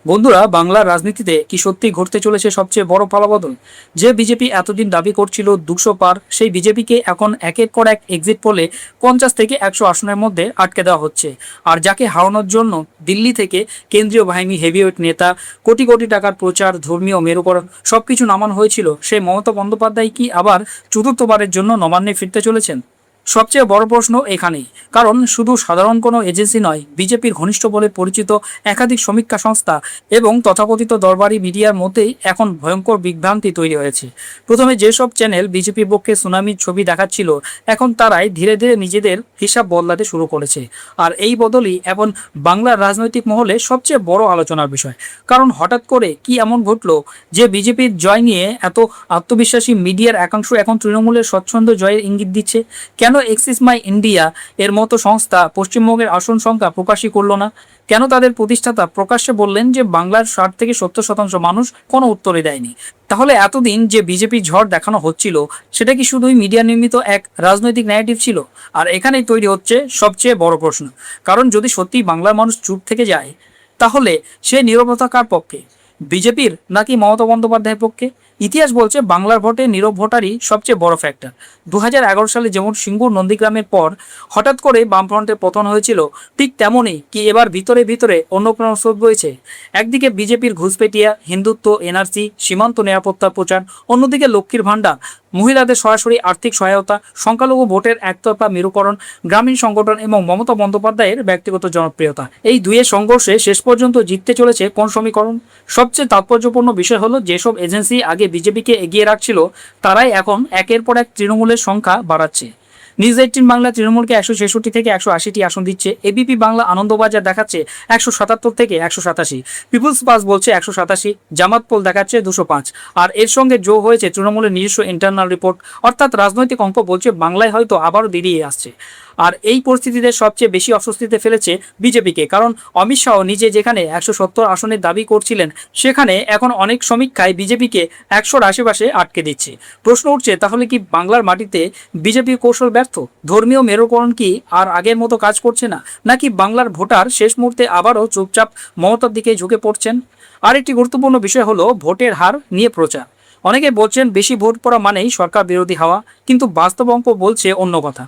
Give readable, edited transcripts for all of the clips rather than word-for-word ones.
বন্ধুরা, বাংলার রাজনীতিতে কি সত্যি ঘটতে চলেছে সবচেয়ে বড় পালাবদল? যে বিজেপি এতদিন দাবি করছিল 200 পার, সেই বিজেপিকে এখন একের পর এক এক্সিট পোলে 50 থেকে 100 আসনের মধ্যে আটকে দেওয়া হচ্ছে। আর যাকে হারানোর জন্য দিল্লি থেকে কেন্দ্রীয় বাহিনী, হেভিওয়েট নেতা, কোটি কোটি টাকার প্রচার, ধর্মীয় মেরুকরণ সবকিছু নামানো হয়েছিল, সেই মমতা বন্দ্যোপাধ্যায় কি আবার চতুর্থবারের জন্য নবান্নে ফিরতে চলেছেন? সবচেয়ে বড় প্রশ্ন এখানেই। কারণ শুধু সাধারণ কোনো এজেন্সি নয়, বিজেপির ঘনিষ্ঠ বলে পরিচিত একাধিক সমীক্ষা সংস্থা এবং তথাকথিত দরবারি মিডিয়ার মধ্যেই এখন ভয়ঙ্কর বিভ্রান্তি তৈরি হয়েছে। প্রথমে যেসব চ্যানেল বিজেপির পক্ষে সুনামির ছবি দেখাচ্ছিল, এখন তারাই ধীরে ধীরে নিজেদের হিসাব বদলাতে শুরু করেছে। আর এই বদলই এখন বাংলার রাজনৈতিক মহলে সবচেয়ে বড় আলোচনার বিষয়। কারণ হঠাৎ করে কি এমন ঘটলো যে বিজেপির জয় নিয়ে এত আত্মবিশ্বাসী মিডিয়ার একাংশ এখন তৃণমূলের স্বচ্ছন্দ জয়ের ইঙ্গিত দিচ্ছে? কেন এক্সিস মাই ইন্ডিয়া এর মতো সংস্থা পশ্চিমবঙ্গের আসন সংখ্যা প্রকাশই করলো না? কেন তাদের প্রতিষ্ঠাতা প্রকাশ্যে বললেন যে বাংলার 60 থেকে 70% মানুষ কোনো উত্তরই দেয়নি? তাহলে এতদিন যে বিজেপি ঝড় দেখানো হচ্ছিল, সেটা কি শুধুই মিডিয়া নির্মিত এক রাজনৈতিক ন্যারেটিভ ছিল? আর এখানেই তৈরি হচ্ছে সবচেয়ে বড় প্রশ্ন। কারণ যদি সত্যি বাংলার মানুষ চুপ থেকে যায়, তাহলে সে নীরবতা কার পক্ষে? বিজেপির নাকি মমতা বন্দ্যোপাধ্যায়ের পক্ষে? ইতিহাস বলছে বাংলার ভোটে নীরব ভোটারই সবচেয়ে বড় ফ্যাক্টর। 2011 সালে যেমন সিঙ্গুর নন্দীগ্রামের পর হঠাৎ করে বামফ্রন্টের পতন হয়েছিল, ঠিক তেমনই কি এবার ভিতরে ভিতরে অন্য কোনো স্রোত বইছে? একদিকে বিজেপির ঘুষপেটিয়া, হিন্দুত্ব, এনআরসি, সীমান্ত নিরাপত্তার প্রচার, অন্যদিকে লক্ষ্মীর ভাণ্ডার, মহিলাদের সরাসরি আর্থিক সহায়তা, সংখ্যালঘু ভোটের একতরফা মেরুকরণ, গ্রামীণ সংগঠন এবং মমতা বন্দ্যোপাধ্যায়ের ব্যক্তিগত জনপ্রিয়তা। এই দুইয়ের সংঘর্ষে শেষ পর্যন্ত জিততে চলেছে কোন সমীকরণ? সবচেয়ে তাৎপর্যপূর্ণ বিষয় হলো, যেসব এজেন্সি আগে বিজেপিকে এগিয়ে রাখছিল, তারাই এখন একের পর এক তৃণমূলের সংখ্যা বাড়াচ্ছে। নিউজ 18 বাংলা তৃণমূলকে 166 থেকে 180টি আসন দিচ্ছে। এবিপি বাংলা আনন্দবাজার দেখাচ্ছে 177 থেকে 187, পিপুলস পাস বলছে 187, জামাত পোল দেখাচ্ছে 205। আর এর সঙ্গে যোগ হয়েছে তৃণমূলের নিজস্ব ইন্টারনাল রিপোর্ট। অর্থাৎ রাজনৈতিক অঙ্ক বলছে বাংলায় হয়তো আবারও দেরিয়ে আসছে। আর এই পরিস্থিতিতে সবচেয়ে বেশি অস্বস্তিতে ফেলেছে বিজেপিকে। কারণ অমিত শাহ নিজে যেখানে 170 আসনের দাবি করছিলেন, সেখানে এখন অনেক সমীক্ষায় বিজেপিকে 100-র আশেপাশে আটকে দিচ্ছে। প্রশ্ন উঠছে, তাহলে কি বাংলার মাটিতে বিজেপির কৌশল ব্যর্থ? ধর্মীয় মেরুকরণ কি আর আগের মতো কাজ করছে না? নাকি বাংলার ভোটার শেষ মুহূর্তে আবারও চুপচাপ মমতার দিকে ঝুঁকে পড়ছেন? আরেকটি গুরুত্বপূর্ণ বিষয় হলো ভোটের হার নিয়ে প্রচার। অনেকে বলছেন বেশি ভোট পড়া মানেই সরকার বিরোধী হওয়া, কিন্তু বাস্তব অঙ্ক বলছে অন্য কথা।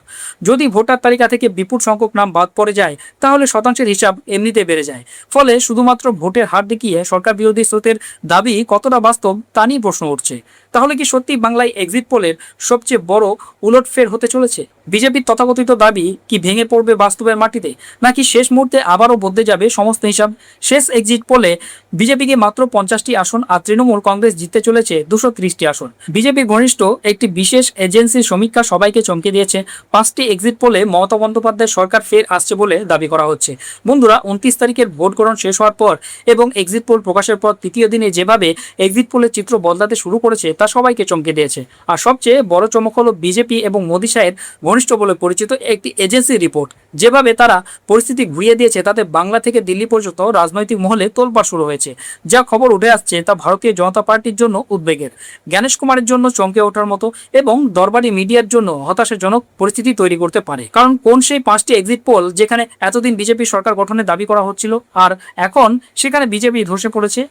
যদি ভোটার তালিকা থেকে বিপুল সংখ্যক নাম বাদ পড়ে যায়, তাহলে শতাংশের হিসাব এমনিতে বেড়ে যায়। ফলে শুধুমাত্র ভোটের হার দেখিয়ে সরকার বিরোধী স্রোতের দাবি কতটা বাস্তব তা নিয়ে প্রশ্ন উঠছে। তাহলে কি সত্যি বাংলায় এক্সিট পোলের সবচেয়ে বড় উলটফের হতে চলেছে? বিজেপির তথাকথিত দাবি কি ভেঙে পড়বে বাস্তবের মাটিতে? নাকি শেষ মুহূর্তে আবারও বদলে যাবে সমস্ত হিসাব? শেষ এক্সিট পোলে বিজেপিকে মাত্র 50টি আসন আর তৃণমূল কংগ্রেস জিততে চলেছে 230টি আসন। বিজেপির ঘনিষ্ঠ একটি বিশেষ এজেন্সির সমীক্ষা সবাইকে চমকে দিয়েছে। 5টি এক্সিট পোলে মমতা বন্দ্যোপাধ্যায় সরকার ফের আসছে বলে দাবি করা হচ্ছে। বন্ধুরা, 29 তারিখের ভোট গ্রহণ শেষ হওয়ার পর এবং এক্সিট পোল প্রকাশের পর তৃতীয় দিনে যেভাবে এক্সিট পোলের চিত্র বদলাতে শুরু করেছে, তা সবাইকে চমকে দিয়েছে। আর সবচেয়ে বড় চমক হলো বিজেপি এবং মোদী সাহেব ঘনিষ্ঠ বলে পরিচিত একটি এজেন্সির রিপোর্ট। যেভাবে তারা পরিস্থিতি ঘুরিয়ে দিয়েছে, তাতে বাংলা থেকে দিল্লি পর্যন্ত রাজনৈতিক মহলে তোলপাড় শুরু হয়েছে। যা খবর উঠে আসছে তা ভারতীয় জনতা পার্টির জন্য উদ্বেগের, জ্ঞানেশ কুমারের জন্য চমকে ওঠার মতো এবং দরবারি মিডিয়ার জন্য হতাশাজনক পরিস্থিতি তৈরি করতে পারে। কারণ কোন সেই 5টি এক্সিট পোল যেখানে এতদিন বিজেপি সরকার গঠনের দাবি করা হচ্ছিল, আর এখন সেখানে বিজেপি ধসে পড়েছে?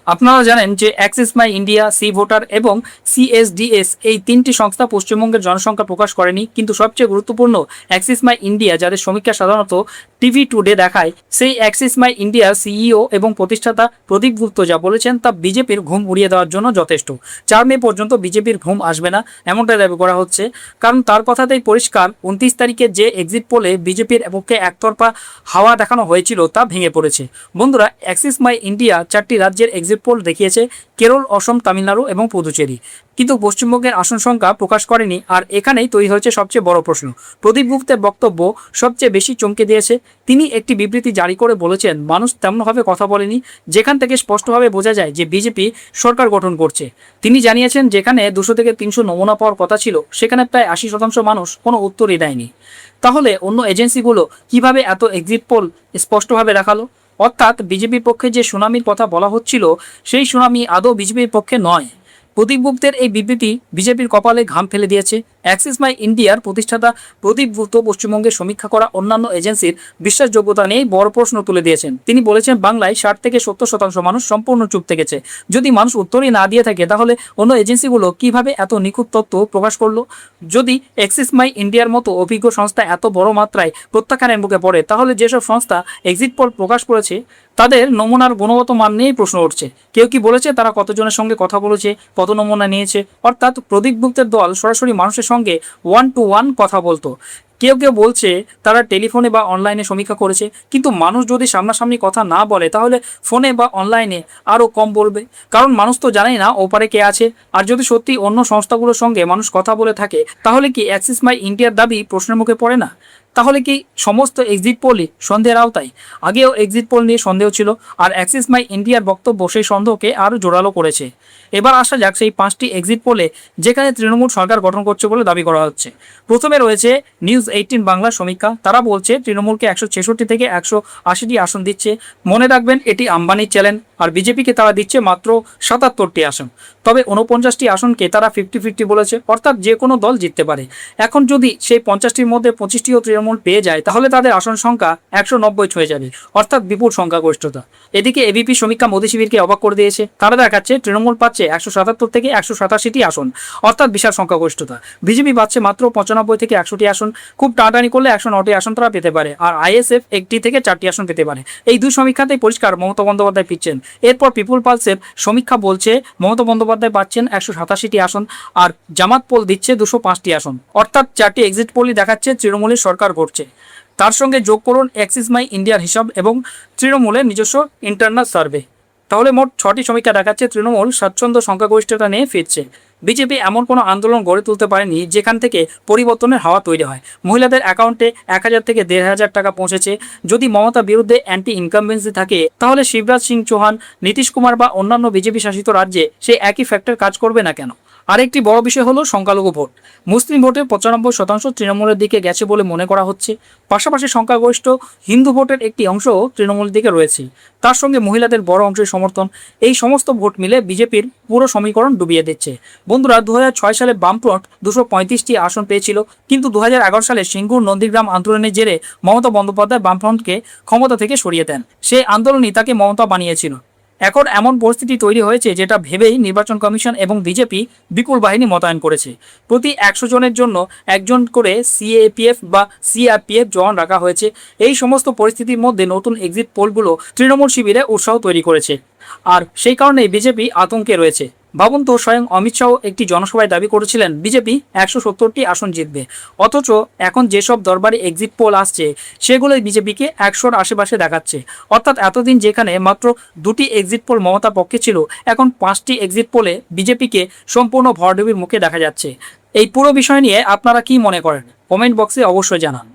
আপনারা জানেন যে Axis My India, C Voter এবং সিএসডিএস এই 3টি সংস্থা পশ্চিমবঙ্গের জনসংখ্যা প্রকাশ করেনি। কিন্তু সবচেয়ে গুরুত্বপূর্ণ, অ্যাক্সিস মাই ইন্ডিয়া, যাদের সমীক্ষা সাধারণত টিভি টুডে দেখায়, সেই অ্যাক্সিস মাই ইন্ডিয়ার সিইও এবং প্রতিষ্ঠাতা প্রদীপ গুপ্ত যা বলেছেন তা বিজেপির ঘুম উড়িয়ে দেওয়ার জন্য যথেষ্ট। 4 মে পর্যন্ত বিজেপির ঘুম আসবে না, এমনটাই দাবি করা হচ্ছে। কারণ তার কথাতেই পরিষ্কার, 29 তারিখে যে এক্সিট পোলে বিজেপির পক্ষে একতরফা হাওয়া দেখানো হয়েছিল তা ভেঙে পড়েছে। বন্ধুরা, অ্যাক্সিস মাই ইন্ডিয়া 4টি রাজ্যের এক্সিট পোল দেখিয়েছে, কেরল, অসম, তামিলনাড়ু এবং পুদুচেরি, কিন্তু পশ্চিমবঙ্গের আসন সংখ্যা প্রকাশ করেনি। আর এখানেই তৈরি হয়েছে সবচেয়ে বড় প্রশ্ন। প্রদীপ গুপ্তের বক্তব্য সবচেয়ে বেশি চমকে দিয়েছে। তিনি একটি বিবৃতি জারি করে বলেছেন, মানুষ তেমনভাবে কথা বলেনি, যেখান থেকে স্পষ্টভাবে বোঝা যায় যে বিজেপি সরকার গঠন করছে। তিনি জানিয়েছেন, যেখানে 200 থেকে 300 নমুনা পাওয়ার কথা ছিল, সেখানে প্রায় 80% মানুষ কোনো উত্তরই দেয়নি। তাহলে অন্য এজেন্সিগুলো কিভাবে এত এক্সিট পোল স্পষ্টভাবে দেখালো? অর্থাৎ বিজেপির পক্ষে যে সুনামির কথা বলা হচ্ছিল, সেই সুনামি আদৌ বিজেপির পক্ষে নয়। প্রদীপ গুপ্তের এই বিবৃতি বিজেপির কপালে ঘাম ফেলে দিয়েছে। অ্যাক্সিস মাই ইন্ডিয়ার প্রতিষ্ঠাতা প্রদীপ গুপ্ত পশ্চিমবঙ্গের সমীক্ষা করা অন্যান্য এজেন্সির বিশ্বাসযোগ্যতা নিয়ে বড় প্রশ্ন তুলে দিয়েছেন। তিনি বলেছেন, বাংলায় 60 থেকে 70% মানুষ সম্পূর্ণ চুপ থেকেছে। যদি মানুষ উত্তরই না দিয়ে থাকে তাহলে অন্য এজেন্সিগুলো কিভাবে এত নিখুঁত তথ্য প্রকাশ করলো? যদি অ্যাক্সিস মাই ইন্ডিয়ার মতো অভিজ্ঞ সংস্থা এত বড় মাত্রায় প্রত্যাখ্যানের মুখে পড়ে, তাহলে যেসব সংস্থা এক্সিট পোল প্রকাশ করেছে তাদের নমুনার গুণগত মান নিয়েই প্রশ্ন উঠছে। কেউ কি বলেছে তারা কতজনের সঙ্গে কথা বলেছে, কত নমুনা নিয়েছে? অর্থাৎ প্রদীপ গুপ্তের দল সরাসরি মানুষের সঙ্গে 1-to-1 কথা বলতো। কেউ কেউ বলছে তারা টেলিফোনে বা অনলাইনে সমীক্ষা করেছে, কিন্তু মানুষ যদি সামনাসামনি কথা না বলে তাহলে ফোনে বা অনলাইনে আরও কম বলবে, কারণ মানুষ তো জানেই না ওপারে কে আছে। আর যদি সত্যি অন্য সংস্থাগুলোর সঙ্গে মানুষ কথা বলে থাকে, তাহলে কি অ্যাক্সিস মাই ইন্ডিয়ার দাবি প্রশ্নের মুখে পড়ে না? তাহলে কি সমস্ত এক্সিট পোলই সন্দেহের আওতায়? আগেও এক্সিট পোল নিয়ে সন্দেহ ছিল, আর অ্যাক্সিস মাই ইন্ডিয়ার বক্তব্য সেই সন্দেহকে আরও জোরালো করেছে। এবার আসা যাক সেই 5টি এক্সিট পোলে যেখানে তৃণমূল সরকার গঠন করছে বলে দাবি করা হচ্ছে। প্রথমে রয়েছে নিউজ 18 বাংলার সমীক্ষা। তারা বলছে তৃণমূলকে 166 থেকে 180টি আসন দিচ্ছে। মনে রাখবেন, এটি আম্বানির চ্যানেল, আর বিজেপিকে তারা দিচ্ছে মাত্র 77টি আসন। তবে 49টি আসনকে তারা 50-50 বলেছে, অর্থাৎ যে কোনো দল জিততে পারে। এখন যদি সেই 50টির মধ্যে 25টিও তৃণমূল পেয়ে যায়, তাহলে তাদের আসন সংখ্যা 190 ছুঁয়ে যাবে, অর্থাৎ বিপুল সংখ্যাগরিষ্ঠতা। এদিকে এবিপি সমীক্ষা মোদী শিবিরকে অবাক করে দিয়েছে। তারা দেখাচ্ছে তৃণমূল পাচ্ছে 177 থেকে 187টি আসন, অর্থাৎ বিশাল সংখ্যাগরিষ্ঠতা। বিজেপি পাচ্ছে মাত্র 95 থেকে 100টি আসন। খুব টানাটানি করলে 109টি আসন তারা পেতে পারে, আর আইএসএফ 1টি থেকে 4টি আসন পেতে পারে। এই দুই সমীক্ষাতেই পরিষ্কার মমতা বন্দ্যোপাধ্যায় পিচ্ছেন। এরপর পিপুল পালসের সমীক্ষা বলছে মমতা বন্দ্যোপাধ্যায় পাচ্ছেন 187টি আসন, আর জামাত পোল দিচ্ছে 205টি আসন। অর্থাৎ 4টি এক্সিট পোলই দেখাচ্ছে তৃণমূলের সরকার ঘটছে। তার সঙ্গে যোগ করুন অ্যাক্সিস মাই ইন্ডিয়ার হিসাব এবং তৃণমূলের নিজস্ব ইন্টারনাল সার্ভে, তাহলে মোট 6টি সমীক্ষা দেখাচ্ছে তৃণমূল স্বাচ্ছন্দ্য সংখ্যাগরিষ্ঠতা নিয়ে ফিরছে। বিজেপি এমন কোনো আন্দোলন গড়ে তুলতে পারেনি যেখান থেকে পরিবর্তনের হাওয়া তৈরি হয়। মহিলাদের অ্যাকাউন্টে 1000 থেকে 1500 টাকা পৌঁছেছে। যদি মমতা বিরুদ্ধে অ্যান্টি ইনকামবেন্সি থাকে, তাহলে শিবরাজ সিং চৌহান, নীতিশ কুমার বা অন্যান্য বিজেপি শাসিত রাজ্যে সেই একই ফ্যাক্টর কাজ করবে না কেন? আরেকটি বড় বিষয় হলো সংখ্যালঘু ভোট। মুসলিম ভোটের 95% তৃণমূলের দিকে গেছে বলে মনে করা হচ্ছে। পাশাপাশি সংখ্যাগরিষ্ঠ হিন্দু ভোটের একটি অংশও তৃণমূলের দিকে রয়েছে। তার সঙ্গে মহিলাদের বড় অংশের সমর্থন। এই সমস্ত ভোট মিলে বিজেপির পুরো সমীকরণ ডুবিয়ে দিচ্ছে। বন্ধুরা, 2006 সালে বামফ্রন্ট 235টি আসন পেয়েছিল, কিন্তু 2011 সালে সিঙ্গুর নন্দীগ্রাম আন্দোলনের জেরে মমতা বন্দ্যোপাধ্যায় বামফ্রন্টকে ক্ষমতা থেকে সরিয়ে দেন। সেই আন্দোলনই তাকে মমতা বানিয়েছিল। এখন এমন পরিস্থিতি তৈরি হয়েছে যেটা ভেবেই নির্বাচন কমিশন এবং বিজেপি বিপুল বাহিনী মোতায়েন করেছে। প্রতি 100 জনের জন্য একজন করে সিএপিএফ বা সিআরপিএফ জওয়ান রাখা হয়েছে। এই সমস্ত পরিস্থিতির মধ্যে নতুন এক্সিট পোলগুলো তৃণমূল শিবিরে উৎসাহ তৈরি করেছে, আর সেই কারণেই বিজেপি আতঙ্কে রয়েছে। ভাবুন তো, স্বয়ং অমিত শাহ একটি জনসভায় দাবি করেছিলেন বিজেপি 170টি আসন জিতবে, অথচ এখন যেসব দরবারি এক্সিট পোল আসছে সেগুলোই বিজেপিকে 100-র আশেপাশে দেখাচ্ছে। অর্থাৎ এতদিন যেখানে মাত্র 2টি এক্সিট পোল মমতার পক্ষে ছিল, এখন 5টি এক্সিট পোলে বিজেপিকে সম্পূর্ণ ভরাডুবির মুখে দেখা যাচ্ছে। এই পুরো বিষয় নিয়ে আপনারা কি মনে করেন? কমেন্ট বক্সে অবশ্যই জানান।